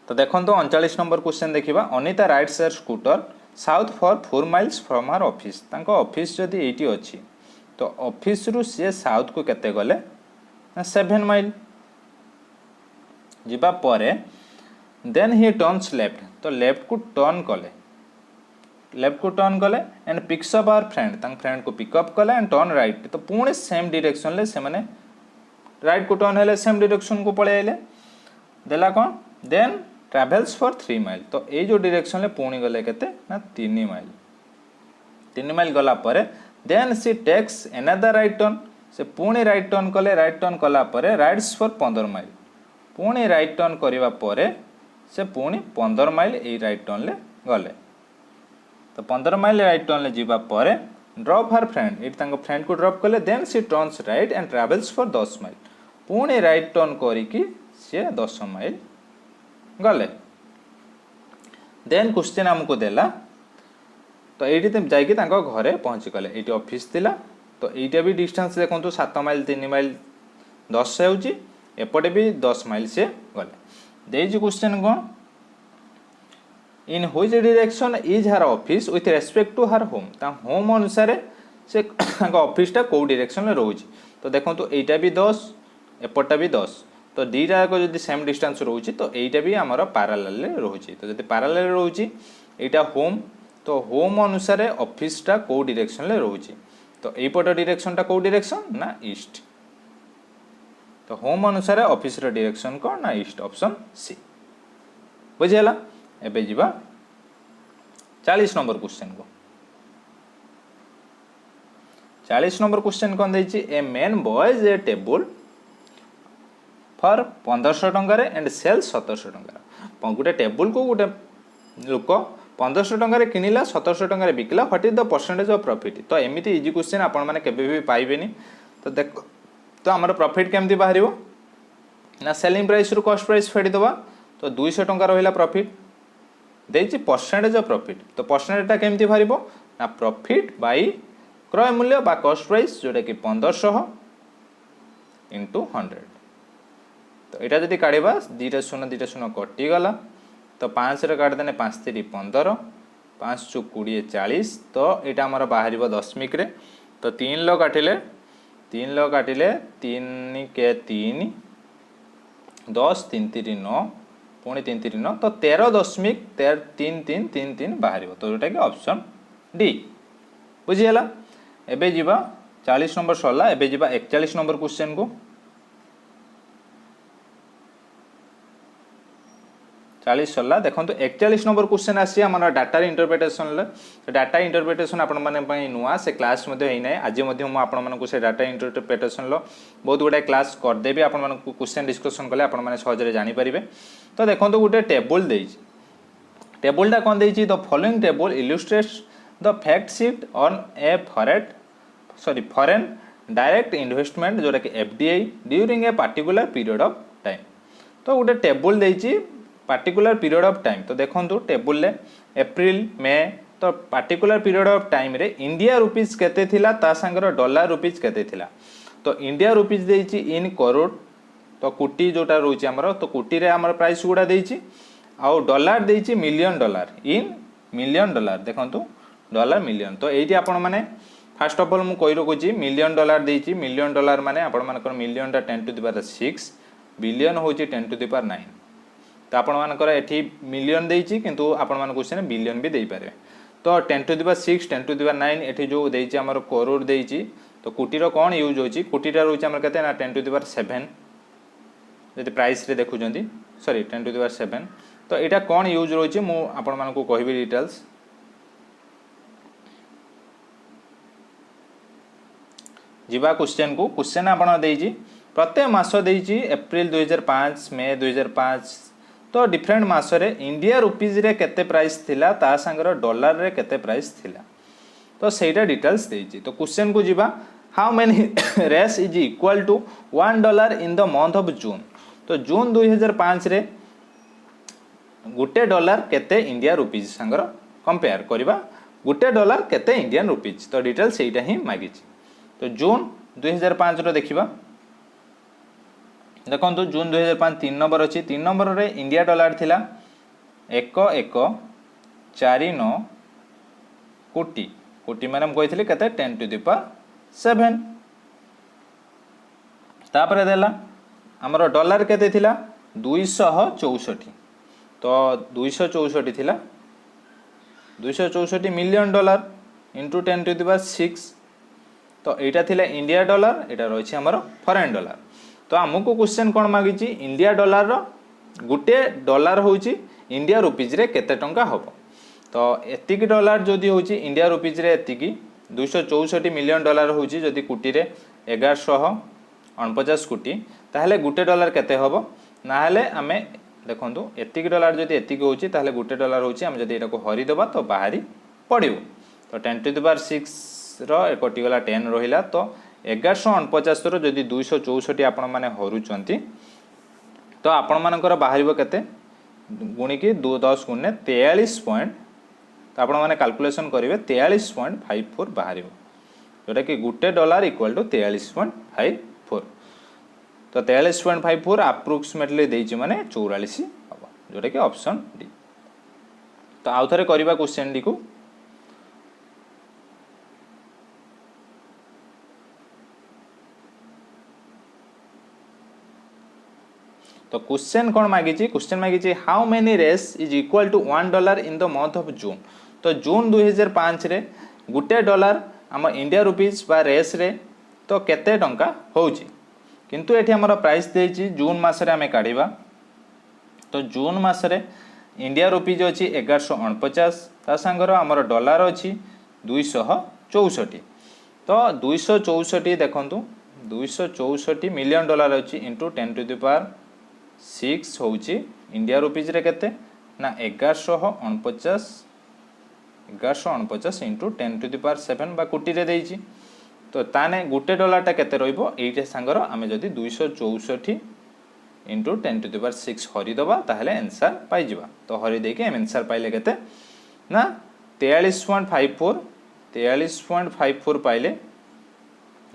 तो देखंतो 39 नंबर क्वेश्चन देखिबा Anita rides her scooter south for 4 miles from her office तांको ऑफिस जदी एटी अछि तो ऑफिस रु से साउथ को केते गले 7 माइल जिबा परे देन ही टर्न्स लेफ्ट तो लेफ्ट को टर्न कले and picks up our friend तांग फ्रेंड को पिकअप कले एंड टर्न राइट तो पुणे सेम डायरेक्शन ले से माने राइट को टर्न हेले सेम डायरेक्शन को पळे आइले देला कोन देन ट्रैवल्स फॉर 3 माइल तो ये जो डायरेक्शन ले पुणी गले केते ना 3 माइल गला परे देन सी टेक्स अनदर राइट टर्न से पुणी राइट टर्न कला परे राइड्स फॉर 15 माइल पुणी राइट टर्न करिवा परे से पुणी 15 माइल ए राइट टर्न ले गले तो 15 माइल राइट टर्न ले जीवा परे ड्रॉप हर फ्रेंड एट तांको फ्रेंड को ड्रॉप कले then she turns right and travels for 10 mile पुणी राइट टर्न करिकी से 10 माइल गले देन क्वेश्चन हमको देला तो एटी जाइए घरे पहुँची गले ये ऑफिस थिला तो ये भी डिस्टेंस देखो 7 माइल 3 माइल 10 होउची एपटे भी 10 माइल से गले देजी क्वेश्चन कौन in which direction is her office with respect to her home ता होम अनुसार से ऑफिस टा को डायरेक्शन में रोची तो देखो तो एटा भी 10 एपटा भी 10 तो दीटा को जब सेम डिस्टेंस रोची तो यहीटा भी आमर पैरेलल रोची तो जब पैरेलल रोची यहाँ होम तो होम अनुसार ऑफिस टा को डायरेक्शन ले रोची तो यहीपट डायरेक्शन टा को डायरेक्शन ना ईस्ट तो होम अनुसार ऑफिस रो डायरेक्शन कौन ना ईस्ट ऑप्शन सी बुझीगला एबे जीवा 40 नंबर क्वेश्चन को 40 नंबर क्वेश्चन कौन देछि a man buys a table for 1500 टंकार एंड सेल 1700 टंकार गोटे टेबल को गोटे लोक 1500 टंकार किनिला 1700 टंकार बिकला what is the percentage of profit तो एमिति इजी क्वेश्चन आपण माने केबे भी पाइबेनी तो देख तो हमर प्रॉफिट केमती बाहरिबो ना सेलिंग प्राइस रु कॉस्ट प्राइस फेडी दबा तो 200 टंका रहिला प्रॉफिट देछि परसेंटेज ऑफ प्रॉफिट तो परसेंटेजटा केमती बाहरिबो ना प्रॉफिट बाय क्रय मूल्य बा कॉस्ट प्राइस जोटा कि 1500 into 100 तो यहाँ जब काढ़ा 2 शून्य 2 शून्य कटिगला तो 5 काटदेने 5 3 15 5 चु 20 40 तो यहाँ आमर बाहर दशमिक रे तो 3 लो काटिले 3 के 3 10 3 3 9 पुणी 3 3 9 तो 13.3333 बाहर तो जोटा कि ऑप्शन डी बुझीगला। एबे जीवा 40 नंबर सरला एबे जीवा 41 नंबर क्वेश्चन को 40 सरला देखो 41 नंबर क्वेश्चन आसी आम डाटा इंटरप्रिटेशन डाटा इंटरप्रिटेशन आपण माने नुआ से क्लास आज से डाटा इंटरप्रिटेशन बहुत गुड़ा क्लास करदेवी आपण मानक क्वेश्चन डिस्कशन कले आपण माने सहजरे जानि परिबे। तो देखो गोटे टेबुल देइछि टेबुलटा कौन देइछि the following table illustrates the fact sheet on a foreign direct investment जोटा कि FDI during a particular period of time. तो गोटे टेबुल देइछि पार्टिकुलर पीरियड ऑफ टाइम तो देखो टेबुल ले एप्रिल मे तो पार्टिकुलर पीरियड ऑफ टाइम रे इंडिया रुपीज केते थिला ता संगर डॉलर रुपीज केते थिला। तो इंडिया रुपीज देइछि इन करोड़ तो कोटी जोटा रोचे आमर तो कोटी रे आमर प्राइस गुड़ा देइछि आउ डॉलर देइछि million dollar in million dollar देखंतु डॉलर मिलियन। तो एइटी आपण माने फर्स्ट ऑफ ऑल मु कहि रखुछि मिलियन डॉलर देइछि मिलियन डॉलर माने आपण मानकर मिलियन टा 10 टू द पावर 6 बिलियन होछि 10 टू द पावर 9 तो आपण मानकर एठी मिलियन देइछि किंतु आपण मान क्वेश्चन बिलियन भी देइ पारे। तो 10 to the power 6 10 to the power 9 एठी जो देइछि हमर करोड़ देइछि तो कोटी रो कोन यूज होछि कोटी टा रोछि हमर कते ना 10 टू द पावर 7 जदि प्राइस रे देखुचंती सॉरी 10 टू द पावर 7 तो एटा कोन यूज रोछि मु आपण मान को कहबी डिटेल्स। जीवा क्वेश्चन को क्वेश्चन आपण देइछि प्रत्येक मास देइछि अप्रैल 2005 मई 2005 तो डिफरेंट मास रे इंडिया रुपीज रे केते प्राइस थिला ता संगर डॉलर रे केते प्राइस थिला तो सेटा डिटेल्स देइछि। तो क्वेश्चन को जीवा how many Rs is equal to $1 in the month of June. तो जून 2005 रे गुटे डॉलर केते इंडिया रुपीज संगर कंपेयर करबा गुटे डॉलर केते इंडियन रुपीज तो डिटेल्स सेटा ही मागिछि। तो जून 2005 रो देखिबा देखो जून 2005 3 नंबर अच्छी 3 नंबर रे इंडिया डॉलर थिला 1.149 कोटी कोटी माने हम कहिथिले कते 10 टू द पावर 7 तापर देला हमर डॉलर केते थिला 264 तो 264 थिला 264 million dollar into 10 to the power 6 तो एटा थिला इंडिया डॉलर एटा रहिछि हमर फॉरेन डॉलर। तो आमको क्वेश्चन कौन मागिछि इंडिया डॉलर रो गुटे डॉलर होची इंडिया रुपीज रे केते टंका हबो। तो एतिकी डॉलर जदि होची इंडिया रुपीज रे एतिकी 264 मिलियन डॉलर होची जदि कोटी रे 1149 कोटी ताहले गुटे डॉलर केते हबो ना हेले आमे देखंतु एतिकी डॉलर जदि एतिकी होची ताहले गुटे डॉलर होची हम जदि एटा को हरि देबा तो बाहरी पड़िबो। तो 10 टू द पावर 6 रो एकटी गला 10 रहिला तो 1149 रो जदि 264 आपण माने हरुचंती तो आपण मानकर बाहरिबो केते गुणी की 10 गुणे 43 पॉइंट तो आपण माने कैलकुलेशन करिवे 43.54 बाहरिबो जोटा कि गुटे डॉलर इक्वल टू 43.54 तो 43.54 अप्रोक्सीमेटली देइछि माने 44 हबो जोटा कि ऑप्शन डी। तो आउ थरे करिबा क्वेश्चन डी को तो क्वेश्चन कौन मागिछि क्वेश्चन मागिछि how many Rs is equal to $1 in the month of June. तो जून 2005 रे गुटे डॉलर आम इंडिया रुपीज बा रेस रे तो केते टंका होउछि किंतु एठी हमर प्राइस देछि जून मास रे हमें काढिबा। तो जून मास रे इंडिया रुपीज अछि 1149 ता संगर हमर डॉलर अछि 264 तो 264 देखंतु 264 मिलियन डॉलर अछि इनटू 10 टू द पावर 6 होउची इंडिया रुपीज रे केते ना 1149 इंटू 10 टू द पावर 7 बा कोटी रे देइची। तो ताने गुटे डॉलर टा केते रहइबो एइटे सांगर आमे जदी 264 इंटू 10 टू द पावर 6 हरि दबा ताहले आंसर पाइ जिबा। तो हरि देके हम आंसर पाइले केते ना 43.54 पाइले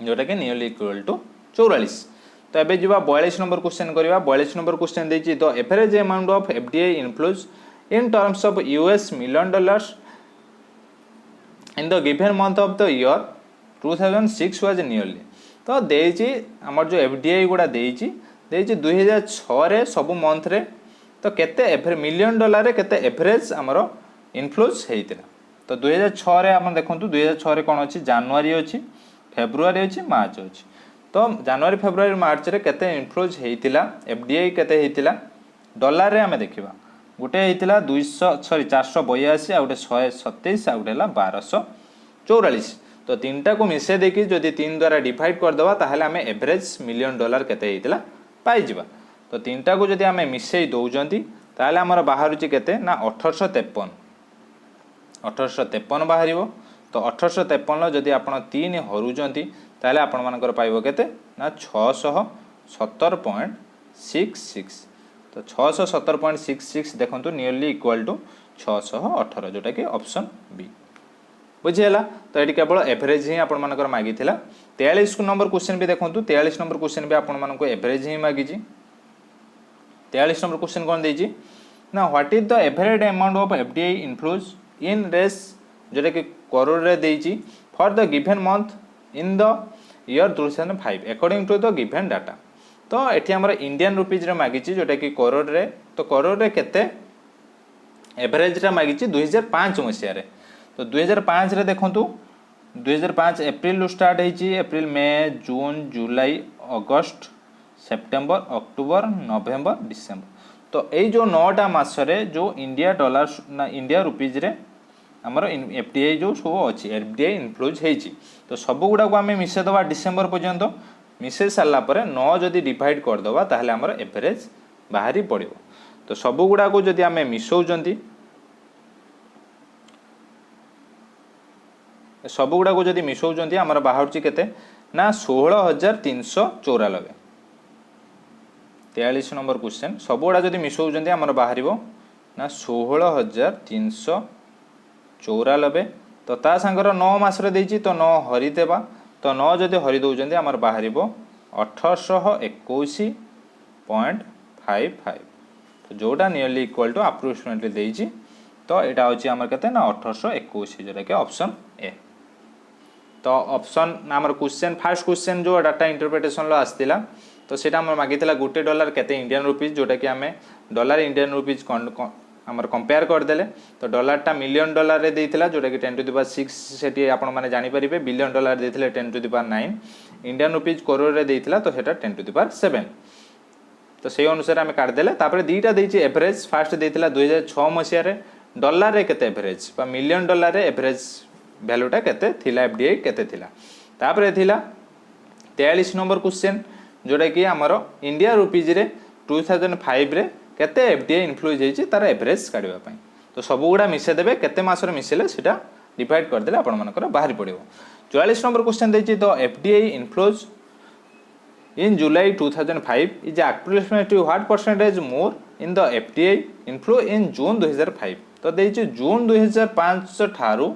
जोटा कि नियरली इक्वल टू 44। तो एबे जीवा 42 नंबर क्वेश्चन करिवा 42 नंबर क्वेश्चन देछि the average amount of FDI inflows in terms of US million dollars in the given month of the year 2006 was nearly. तो देइछि हमर जो एफडीआई गुडा देइछि 2006 रे सब मंथ रे तो केते मिलियन डॉलर रे केते एवरेज हमर इनफ्लोज हेइतिला। तो 2006 रे हम देखंतु 2006 रे कोन अछि जनवरी अछि फेब्रुआरी अछि मार्च अछि। तो जनवरी फेब्रुआरी मार्च रे केते इनफ्लोज हेइतिला एफडीआई केते हेइतिला डॉलर रे हमें देखिबा। गोटे हेइतिला 482 आ गोटे 127 आ गोटे हला 1244। तो तीनटा को मिसे देखि जदि 3 द्वारा डिवाइड कर दवा ताहले हमें एवरेज मिलियन डॉलर केते हेइतिला पाई जिबा। तो तीनटा को जदि हमें मिसेई दउजंती ताहले हमर बाहरुची केते ना 1853 बाहरिबो। तो 1853 जदि आपण 3 हरुजंती ताहले आपण मानकर पाइबो केते ना 617.66। तो 617.66 देखंतु नियरली इक्वल टू 618 जोटा कि ऑप्शन बी बुझिला। तो ये केवल एवरेज ही आपण मानकर मागी थिला। 43 नंबर क्वेश्चन भी देखंतु 43 नंबर क्वेश्चन भी आपण मानको एवरेज ही मागी जी। 43 नंबर क्वेश्चन कोन देजी ना what is the average amount of FDI inflows in Rs जोटा कि करोड़ रे देजी for the given month in the year 2005 according to the given data. तो एठी हमर इंडियन रुपीज रे मागिची जोटा कि करोड़ रे। तो करोड़ रे केते एवरेज रे मागिची 2005 मसिया रे। तो 2005 रे देखंतु 2005 एप्रिल रु स्टार्ट हेची एप्रिल मई जून जुलाई अगस्त सेप्टेम्बर अक्टोबर नवेम्बर डिसेम्बर। तो यही जो 9टा मास रे जो इंडिया डॉलर ना इंडिया रुपीज रे हमर एफडीआई जो सब अच्छी एफडीआई इनफ्लोज हेची। तो सब गुडा को आम मिसे दवा डिसेम्बर पर्यंत मिसे सारा पर 9 जदि डिवाइड कर दवा ताहले हमर एवरेज बाहरी पड़िबो। तो सब गुडा को जदि आम मिसौजंती सब गुडा को जदि मिसौजंती हमर बाहरची केते ना 16394। 43 नंबर क्वेश्चन सब गुडा जदि मिसौजंती हमर बाहरिबो ना 16394। तो ता संगर 9 मास रे देची तो 9 हरि देबा। तो 9 जदि हरि दउजंती हमर बाहरिबो 1821.55। तो जोटा नियरली इक्वल टू अप्रोक्सीमेटली देची। तो एटा होची हमर केते ना 1821 जोटा कि ऑप्शन ए। तो ऑप्शन हमर क्वेश्चन फर्स्ट क्वेश्चन जो डाटा इंटरप्रिटेशन लो आस्तिला तो सेटा हमर मागितला गोटे डॉलर केते इंडियन रुपीज जोटा कि हमें डॉलर इंडियन रुपीज हमर कंपेयर कर देले। तो डॉलर टा मिलियन डॉलर रे देइतिला जोटा कि 10 टू द पावर 6 सेटी आपण माने जानि परिबे। बिलियन डॉलर देइतिले 10 to the power 9। Indian rupees crore रे देइतिला तो सेटा 10 टू द पावर 7। तो सेही अनुसार हमें काट देले। तापर दीटा देइछि एवरेज फर्स्ट देइतिला 2006 मसिया रे डॉलर रे केते एवरेज बा मिलियन डॉलर रे एवरेज वैल्यूटा केते थिला एफडीआई केते थिला। तापर थिला 43 नंबर क्वेश्चन जोटा कि हमर इंडिया रुपीज रे 2005 रे केते एफडीआई इनफ्लोज हेची तार एवरेज काढिबा पई। तो सब गुडा मिसे देबे केते मास रे मिसेले सेटा डिवाइड कर देले आपण मानकर बाहरी पड़िबो। 44 नंबर क्वेश्चन देची तो FDI inflows in July 2005 is approximately what percentage more in the FDI inflow in June 2005। तो देची जून 2005 ठारू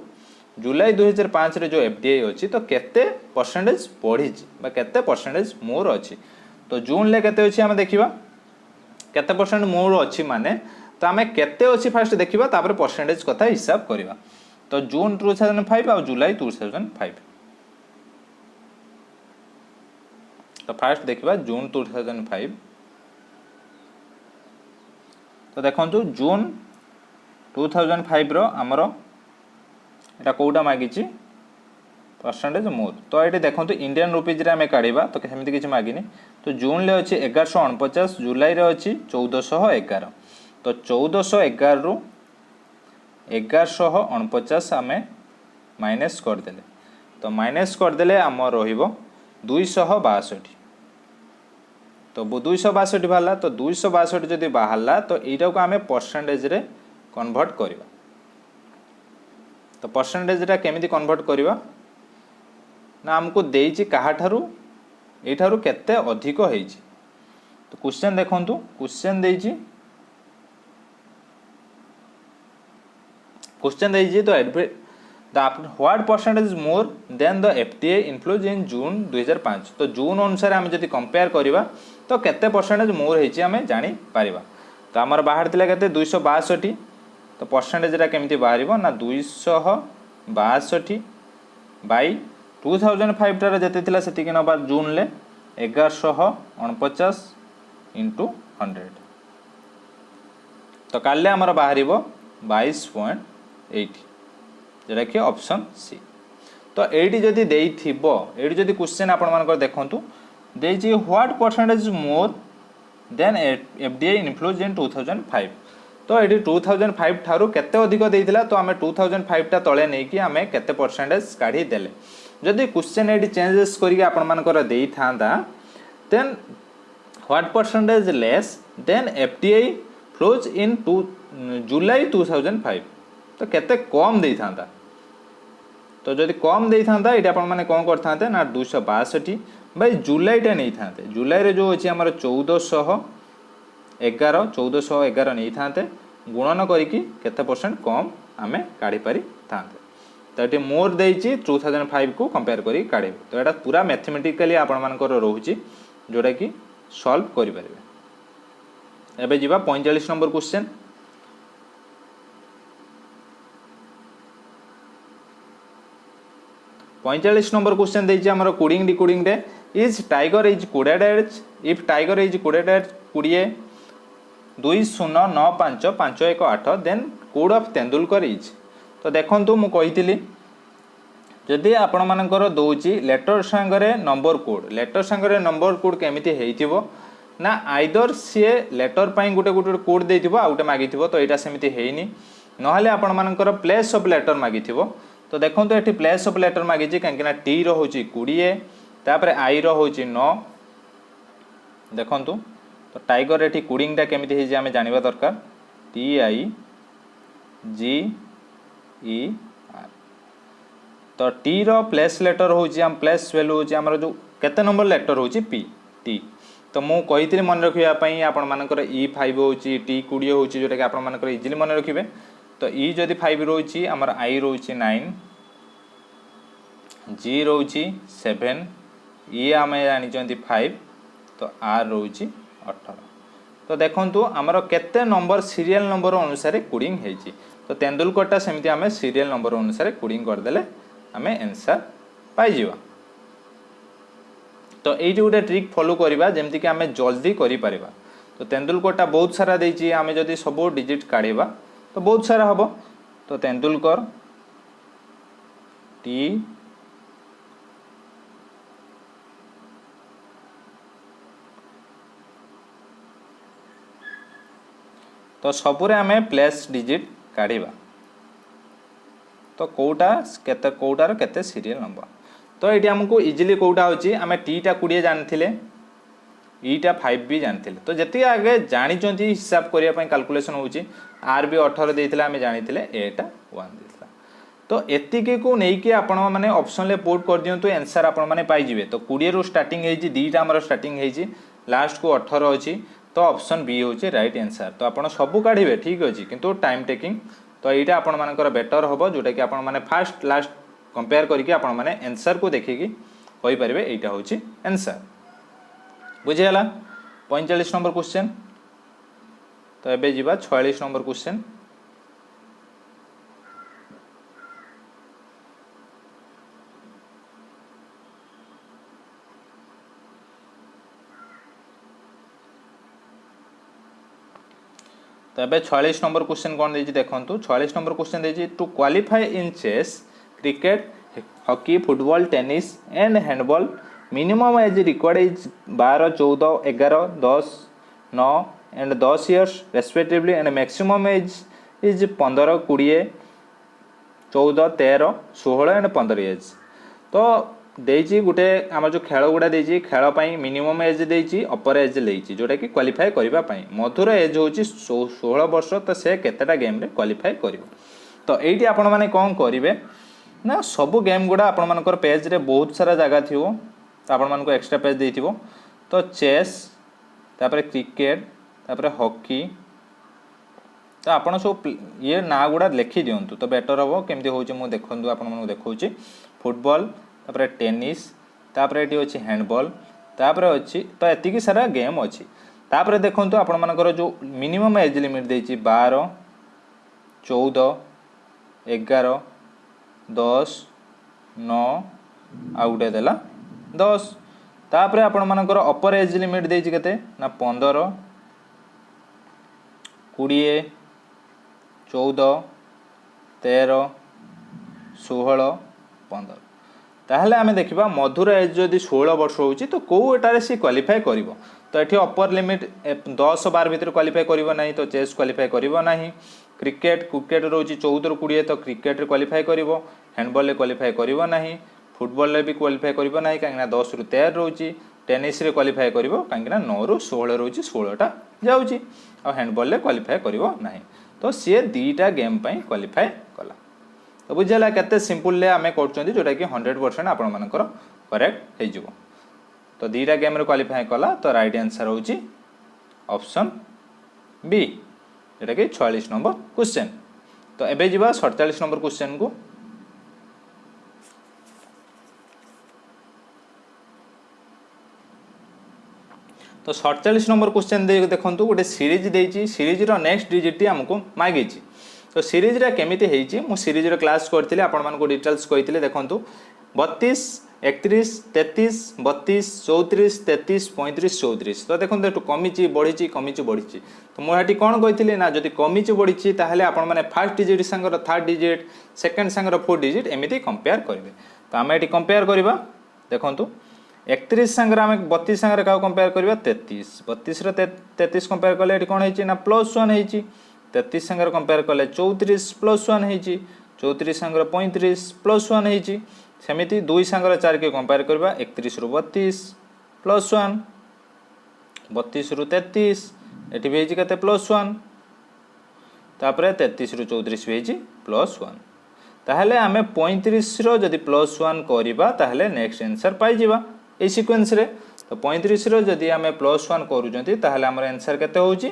जुलाई 2005 रे जो एफडीआई अछि तो केते परसेंटेज बढ़ी बा केते परसेंटेज मोर अछि। तो जून ले केते अछि हम देखिबा केते परसेंट मोर अछि माने तो आमे केते अछि फर्स्ट देखिबा तापर परसेंटेज कथा हिसाब करिबा। तो जून 2005 और जुलाई 2005। तो फर्स्ट देखिबा जून 2005। तो देखंतु जून 2005 रो हमरो एटा कोडा मागिची परसेंटेज मोर। तो ये देखो इंडियन रुपीज रे हमें काढ़ा तो सेमती किसी मागिनी। तो जून ले अच्छी 1149 जुलाई रे अच्छी 1411। तो 1411 रु 1149 आम माइनस करदेले। तो माइनस करदेले आम रहिबो 262। तो 262 बाहर तो 262 जदि बाहर तो यहीटा को आम परसेंटेज रे कन्वर्ट करवा। तो परसेंटेज रा केमिति कन्वर्ट करवा ना हमको देइछि काहाठारु एठारु केते अधिक हेइछि। तो क्वेश्चन देखंतु क्वेश्चन देइछि तो what percentage more than the FDI inflows in June 2005। तो जून अनुसार हम जदि कंपेयर करवा तो केते परसेंटेज मोर हेइछि हमें जानि पारिबा। तो हमर बाहर थिला केते 262। तो परसेंटेज रा केमिति बाहरिबो ना 200 62 बाई 2005 टार जेते थिला सेतिके नबा जून ले 1149 इंटू 100 तो काले आमर बाहर 22.8 जोटा कि ऑप्शन सी। तो एटी जदि देइथिबो एटी जदि क्वेश्चन आपण मानकर देखंतु देछि what percentage more than FDI inflows in 2005 तो ये 2005 ठारू केते अधिक देइथिला तो आमे 2005 टा तळे नै कि आमे केते परसेंटेज काढी देले जदि क्वेश्चन एटी चेंजेस करिके आपण मानकर देइ थांदा then what percentage less than FDI flows in July 2005 तो केते कम देइ थांदा तो जदि कम देइ थांदा एटा आपण माने कोन करथांते ना 262 भाई जुलाई टा नहीं थांते जुलाई रे जो अछि हमर 1411 नहीं थांते गुणन करिकी केते परसेंट कम आमे काढी पारि थांते तो एटी मोर देइछि 2005 को कंपेयर करी काढे तो एटा पूरा मैथमेटिकली आपण मानकर रहउछि जोटा कि सॉल्व करि परिबे। एबे जिबा 45 नंबर क्वेश्चन 45 नंबर क्वेश्चन देइछि हमर कोडिंग डिकोडिंग रे is tiger is coded as if tiger is coded as 20 2095 518 then code of Tendulkar is तो देखंतु मु कहितली जदि आपण मानकर दोउची लेटर संगरे नंबर कोड केमिति हेइथिबो ना आइदर सी लेटर पई गुटे कोड देइथिबो आउटे मागिथिबो तो एटा सेमिति हेइनी नहले आपण मानकर प्लेस ऑफ लेटर मागिथिबो तो देखंतु एठी प्लेस ऑफ लेटर मागिछि कांकिना टी रो होची 20 तापरे आई रो होची 9 देखंतु तो टाइगर एठी कोडिंग टा केमिति हे जे हमें जानिबा दरकार T I G E R तो टी रो प्लेस लेटर होची हम प्लेस वैल्यू होची हमर जो केते नंबर लेटर होची पी टी तो मु कहितली मन रखिया पई आपण मानकर E5 होची टी 20 होची जोटा कि आपण मानकर इजीली मन रखिबे तो E जदि 5 रोची हमर I रोची 9 G रोची 7 E आमे जानि चंती 5 तो R रोची 18 तो देखंतु हमर केते नंबर सीरियल नंबर अनुसार कोडिंग हेची तो तेंदुलकरटा सेमिति हमें सीरियल नंबर अनुसार कोडिंग कर देले हमें आंसर पाई जीवा। तो एइटी गोटे ट्रिक फॉलो करिबा जेमति कि हमें जल्दी करि परिबा तो तेंदुलकरटा बहुत सारा देछि हमें जदि सब डिजिट काढिबा तो बहुत सारा हबो तो तेंदुलकर टी तो सबुरे हमें प्लेस डिजिट काढिबा तो कोटा केते कोटार केते सीरियल नंबर तो एटी हमको इजीली कोटा होची हमें टी टा 20 जानथिले ई टा 5 भी जानथिले तो जति आगे जानि चंती हिसाब करिया पई कैलकुलेशन होची आर भी 18 देथिला हमें जानिथिले ए टा 1 देथिला तो एतिके को नै कि आपण माने ऑप्शन ले पुट कर दियंतु आंसर आपण माने पाई जिवे तो 20 रो स्टार्टिंग हेजी दीटा हमर स्टार्टिंग हेजी लास्ट को 18 अछि तो ऑप्शन बी होची राइट आंसर तो आपण सब काढिबे ठीक अछि किंतु टाइम टेकिंग तो एटा आपण मानकर बेटर होबो जोटा कि आपण माने फास्ट लास्ट कंपेयर करके आपण माने आंसर को देखिकी होई परिबे एटा होची आंसर बुझे हला 45 नंबर क्वेश्चन। तो एबे जिबा 46 नंबर क्वेश्चन तो एबे 46 नंबर क्वेश्चन कोन देछि देखंतु 46 नंबर क्वेश्चन देछि to qualify in chess cricket hockey football tennis and handball minimum age required is 12 14 11 10 9 and 10 years respectively and maximum age is 15 20 14 13 16 and 15 age तो देछि गुटे हम जो खेल गुडा देछि खेल पई मिनिमम एज देछि अपर एज लेछि जोटा कि क्वालिफाई करिबा पई मधुर एज होछि 16 वर्ष तो से केतेटा गेम रे क्वालिफाई करिवो तो एठी आपण माने कोन करिवे ना सब गेम गुडा आपण मानकर पेज रे बहुत सारा जगह थिवो तो आपण मानको एक्स्ट्रा पेज देथिवो तो चेस तापर क्रिकेट तापर हॉकी तो आपण सब ये ना गुडा लिखि दियंतु तो बेटर हबो केमति होछि मु देखंतु आपण मानको देखौछि फुटबॉल तापर टेनिस तापर एटी अछि हैंडबॉल तापर अछि तो एति की सारा गेम अछि तापर देखंतु आपण मानकर जो मिनिमम एज लिमिट देछि 12 14 11 10 9 आ गुटे देला 10 तापर आपण मानकर अपर एज लिमिट देछि केते ना 15 20 14 13 16 15 ताहले आमे देखिबा मधुर एज जदि 16 वर्ष होउची तो को एटारे सी क्वालिफाई करिवो तो एठी अपर लिमिट 10 12 भीतर क्वालिफाई करिवो नाही तो चेस क्वालिफाई करिवो नाही क्रिकेट रोची 14 रु 20 तो क्रिकेट रे क्वालिफाई करिवो हैंडबॉल रे क्वालिफाई करिवो नाही फुटबॉल रे भी क्वालिफाई करिवो नाही कांगना 10 रु 13 रोची टेनिस रे क्वालिफाई करिवो कांगना 9 रु 16 रोची 16 टा जाउची आ हैंडबॉल रे क्वालिफाई करिवो नाही तो सी दीटा गेम पई क्वालिफाई कला तो बुझला केते सिंपल आमे करछंती जोटा कि 100% आपण मानकर करेक्ट हे जिवो तो दीटा गेम रे क्वालिफाई कला तो राइट आंसर होची ऑप्शन बी जेटा कि 46 नंबर क्वेश्चन तो एबे जिबा 47 नंबर क्वेश्चन को तो 47 नंबर क्वेश्चन देखंतु गोटे सीरीज देछि सीरीज रो नेक्स्ट डिजिट हमको मागिछि तो सीरीज रा केमिति हेछि मु सीरीज रो क्लास करथिले आपण मानको डिटेल्स कहिथिले देखंतु 32 31 33 32 34 33 35 34 तो देखंतु एटु कमिछि बढ़िछि तो मु हाटी कोन कहिथिले ना जदि कमिछि बढ़िछि ताहले आपण माने फर्स्ट डिजिट संगर थर्ड डिजिट सेकंड संगर फोर्थ डिजिट एमिति कंपेयर करिवे तो हम एटी कंपेयर करबा देखंतु 31 संगर आम 32 संगर का कंपेयर करबा 33 32 रे 33 कंपेयर कले एटी कोन हेछि ना +1 हेछि 33 संगर कंपेयर कले 34 +1 हेछि 34 संगर 35 +1 हेछि सेमिति 2 संगर 4 के कंपेयर करबा 31 रु 32 +1 32 रु 33 एटी भी हेछि कते +1 तापरे 33 रु 34 भी हेछि +1 ताहले आमे 35 रो जदि +1 करिबा ताहले नेक्स्ट आंसर पाई जिबा ए सीक्वेंस रे तो 35 रो जदि आमे +1 करूजंती ताहले हमर आंसर केते होउची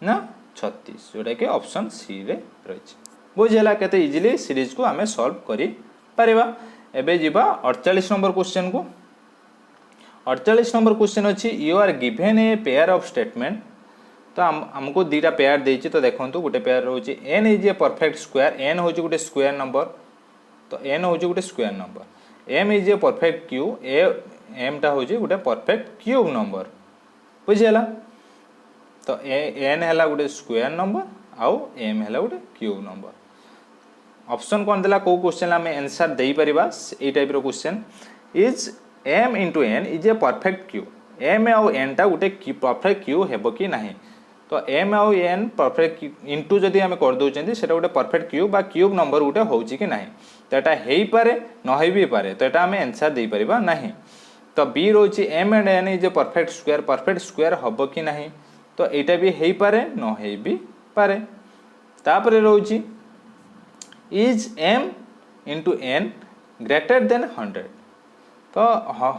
ना 36 जोटा कि ऑप्शन सी रे रहिछि बुझला केते इजीली सीरीज को आमे सॉल्व करि परिबा एबे जिबा 48 नंबर क्वेश्चन को 48 नंबर क्वेश्चन अछि you are given a pair of statement तो हमको दीटा पेयर देछि तो देखंतु गोटे पेयर होछि n is a perfect square n होछि गोटे स्क्वायर नंबर तो n होछि गोटे square number m is a perfect cube m टा होछि गोटे परफेक्ट क्यूब नंबर बुझियला तो n हैला गोटे स्क्वायर नंबर आउ m हैला गोटे क्यूब नंबर ऑप्शन कोन देला को क्वेश्चन हमें आंसर देई परिबा ए टाइप रो question is m into n is a perfect cube m आउ n टा गोटे परफेक्ट क्यूब हेबो कि नाही तो m आउ n परफेक्ट इनटू जदी हमें कर दोचंती सेटा गोटे परफेक्ट क्यूब बा क्यूब नंबर गोटे होउची कि नाही तो एटा हेई पारे न हेई भी पारे तो एटा हमें आंसर देई परिबा नाही तो b रोची m and n is a perfect square हबो कि नाही तो एटा भी हेई पारे न हेई भी पारे तापरे रोची is m into n greater than 100 तो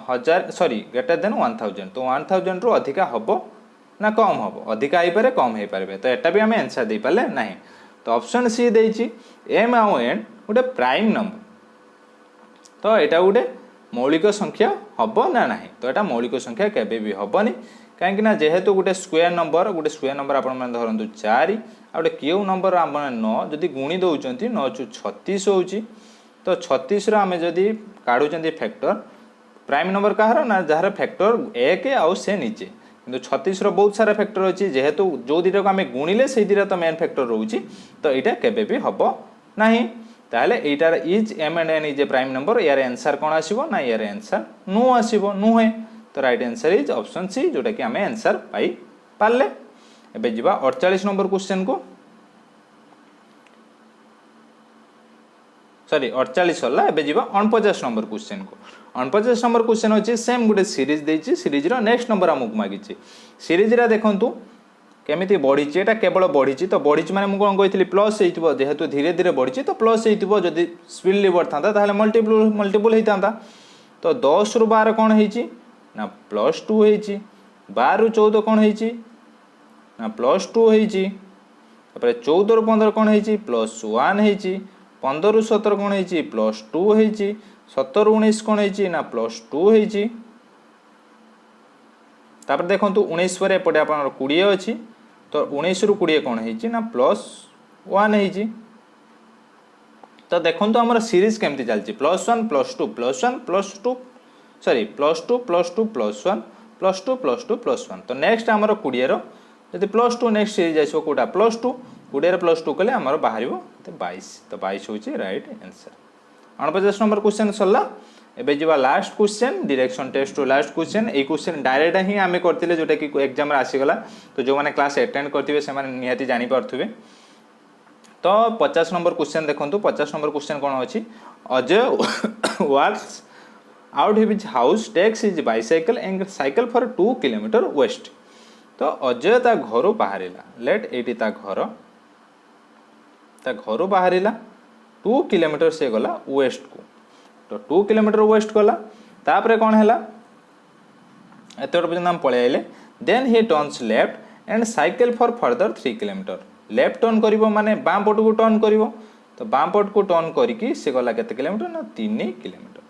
1000 सॉरी ग्रेटर देन 1000 तो 1000 रु अधिका हबो ना कम हबो अधिका आइ पारे कम हे पारे तो एटा भी हमें आंसर दे पाले नाही तो ऑप्शन सी देछि m आउ n गोटे प्राइम नंबर तो एटा गोटे मौलिक संख्या हबो ना नाही तो एटा मौलिक संख्या केबे भी हबोनी काहेकि ना जेहेतु गोटे स्क्वायर नंबर आपण मन धरंतु 4 आ गोटे क्यूब नंबर आपण 9 जदी गुणी दोउचंती 9 * 36 होउची तो 36 रो हमें जदी काढुचंती फैक्टर प्राइम नंबर कहार ना जहार फैक्टर 1 आउ से नीचे किंतु 36 रो बहुत सारा फैक्टर अछि जेहेतु जो दिटा को हमें गुणिले से दिटा तो मेन फैक्टर रहउची तो एटा केबे भी हबो नाही ताले एटार is m and n is a prime number यार आंसर कोन आसीबो ना यार आंसर नो आसीबो नो है तो right answer is option C जोटा कि हमें आंसर पाई पाले एबे जिबा 48 नंबर क्वेश्चन को सॉरी 48 होला एबे जिबा 49 नंबर क्वेश्चन को 49 नंबर क्वेश्चन अछि सेम गुटे सीरीज देछि सीरीज रो नेक्स्ट नंबर हमकु मागिछि सीरीज रा देखंतु केमिति बढ़िछि एटा केवल बढ़िछि तो बढ़िछि माने मु कोन कहितली प्लस हेतिबो जेहेतु धीरे धीरे बढ़िछि तो प्लस हेतिबो जदी स्पीडली बढ़थांता ताले मल्टीपल हेतांता तो 10 रु 12 कोन हेछि ना +2 हेछि 12 रु 14 कोन हेछि ना +2 हेछि तापर 14 रु 15 कोन हेछि +1 हेछि 15 रु 17 कोन हेछि +2 हेछि 17 रु 19 कोन हेछि ना +2 हेछि तापर देखंतु 19 पर एपटे आपन 20 अछि तो 19 रु 20 कोन हेछि ना +1 हेछि तो देखो आम सीरीज केमती चलती +1 +2 +1 +2 सॉरी +2 +2 +1 +2 +2 +1 तो नेक्स्ट आमर 20 जब +2 नेक्स्ट सीरीज आसो कोटा +2 20 +2 कले आमर बाहर 22 तो 22 हूँ राइट आंसर 49 नंबर क्वेश्चन सरला एबे जीवा last question direction test to last question ए क्वेश्चन डायरेक्ट ही आमे करथिले जोटा कि एग्जाम रे आसीगला तो जो माने क्लास अटेंड करथिबे से माने निहाती जानि पारथुबे तो 50 नंबर क्वेश्चन देखंतु 50 नंबर क्वेश्चन कोन अछि Ajay works out his house takes his bicycle and cycle for 2 kilometre west तो अजय ता घर बाहरिला लेट एटी ता घर बाहरिला 2 किलोमीटर से गला वेस्ट को तो 2 किलोमीटर वेस्ट गला तापरे कौन है एत पर्यटन आम पलि आइले then he turns left and cycle for further 3 kilometre left turn करिवो माने बाम पट को टर्न करिवो तो बाम पट को टर्न करिकी से गला केते किलोमीटर ना 3 किलोमीटर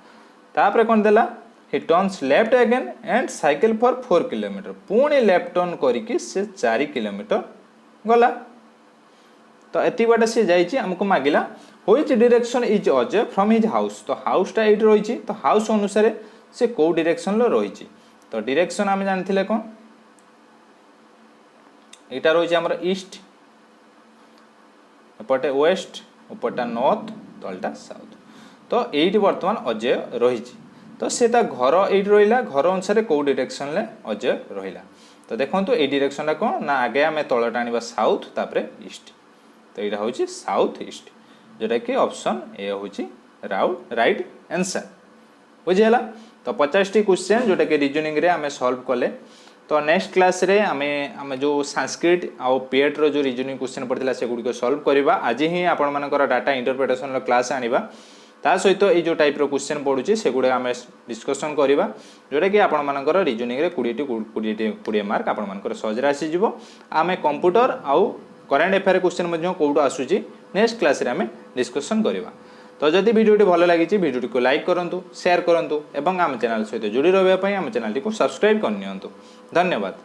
तापरे कौन देला ही turns left again and cycle for 4 kilometre पुणी लेफ्ट टर्न करिकी से 4 किलोमीटर गला तो एति बाटा से जाइछि हमको मागिला which direction is Ajay from his house तो हाउस टा एट रही तो हाउस अनुसार से को डायरेक्शन रही तो डायरेक्शन आम जानथिले कोन एटा रही हमर ईस्ट एपटे वेस्ट उपरटा नॉर्थ तलटा साउथ तो एट वर्तमान अजय रही तो से घर एट रहा घर अनुसार कौ डायरेक्शन ले अजय रहा तो देखो ए डायरेक्शन कौन ना आगे आम तलटा आने साउथ तापर ईस्ट तो यहाँ हूँ साउथ ईस्ट जोटा कि ऑप्शन ए हूँ राइट आंसर बुझीगला तो 50टी क्वेश्चन जोटा कि रीजनिंग रे आमे सॉल्व कले तो नेक्स्ट क्लास रे आमे जो संस्कृत आउ पेट रो जो रीजनिंग क्वेश्चन पड़ता से गुडी को सॉल्व करबा आज ही आपण मानकर डाटा इंटरप्रिटेशन रो क्लास आनिबा ता सहित ये जो टाइप रो क्वेश्चन पड़ुची से गुडे आमे डिस्कशन करबा जोटा कि आपण मानकर रीजनिंग रे 20 मार्क आपण मानकर सहज आसी जिवो आमे कंप्यूटर आउ करेंट अफेयर क्वेश्चन मध्य कोडो आसुची नेक्स्ट क्लास रे आमे डिस्कशन करबा तो जदि वीडियोटी भल लगी वीडियोटी को लाइक करंतु शेयर करंतु एवं आम चैनल सहित जोड़ी रहिबा पई आम चैनल को सब्सक्राइब करनियंतु धन्यवाद।